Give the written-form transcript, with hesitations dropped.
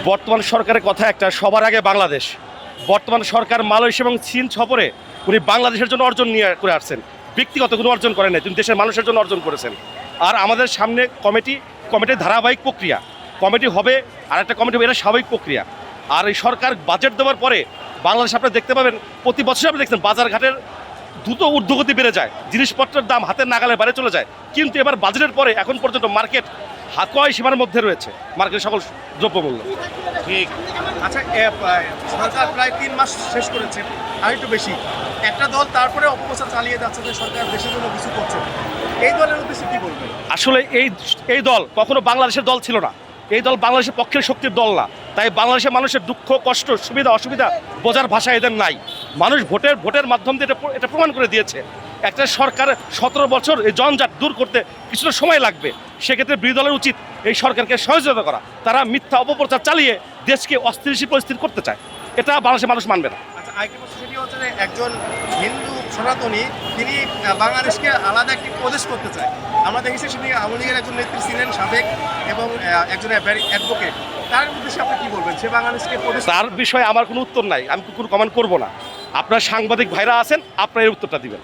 বর্তমান সরকারের কথা একটা, সবার আগে বাংলাদেশ। বর্তমান সরকার মালয়েশিয়া এবং চীন সফরে উনি বাংলাদেশের জন্য অর্জন নিয়ে করে আসছেন, ব্যক্তিগত কোনো অর্জন করেন নাই, তিনি দেশের মানুষের জন্য অর্জন করেছেন। আর আমাদের সামনে কমিটির ধারাবাহিক প্রক্রিয়া, কমিটি হবে আর একটা কমিটি হবে, এটা স্বাভাবিক প্রক্রিয়া। আর এই সরকার বাজেট দেওয়ার পরে বাংলাদেশ আপনি দেখতে পাবেন, প্রতি বছর আপনি দেখছেন বাজারঘাটের দ্রুত ঊর্ধ্বগতি বেড়ে যায়, জিনিসপত্রের দাম হাতের নাগালের বাইরে চলে যায়। কিন্তু এবার বাজেটের পরে এখন পর্যন্ত মার্কেট হাতকয় সীমার মধ্যে রয়েছে, মার্কেটের সকল দ্রব্যমূল্য। ঠিক। আচ্ছা, সরকার প্রায় 3 মাস শেষ করেছে, আর একটু বেশি। একটা দল তারপরে অপপ্রচার চালিয়ে যাচ্ছে যে সরকার দেশের জন্য কিছু করছে। এই দলের উদ্দেশ্যে কি বলবেন? আসলে এই দল কখনো বাংলাদেশের দল ছিল না, এই দল বাংলাদেশের পক্ষের শক্তির দল না। তাই বাংলাদেশের মানুষের দুঃখ কষ্ট সুবিধা অসুবিধা বোঝার ভাষা এদের নাই। মানুষ ভোটের মাধ্যম দিয়ে এটা প্রমাণ করে দিয়েছে। একটা সরকার 17 বছর এই জঞ্জাট দূর করতে কিছুটা সময় লাগবে, সেক্ষেত্রে বিরোধী দলের উচিত এই সরকারকে সহযোগিতা করা। তারা মিথ্যা অপপ্রচার চালিয়ে দেশকে অস্থিতিশীল পরিস্থিতি করতে চায়, এটা বাংলাদেশের মানুষ মানবে না। আচ্ছা, আরেকটি প্রশ্ন সেটি হচ্ছে যে একজন হিন্দু সনাতনী তিনি বাংলাদেশকে আলাদা একটি প্রদেশ করতে চায়। আমরা দেখেছি সেটি আওয়ামী লীগের একজন নেত্রী ছিলেন সাবেক, এবং একজন অ্যাডভোকেট। তার উদ্দেশ্যে আপনি কি বলবেন? সে বাংলাদেশকে প্রদেশ, তার বিষয়ে আমার কোনো উত্তর নাই, আমি কোনো কমেন্ট করবো না। আপনার সাংবাদিক ভাইরা আছেন, আপনারা এর উত্তরটা দিবেন।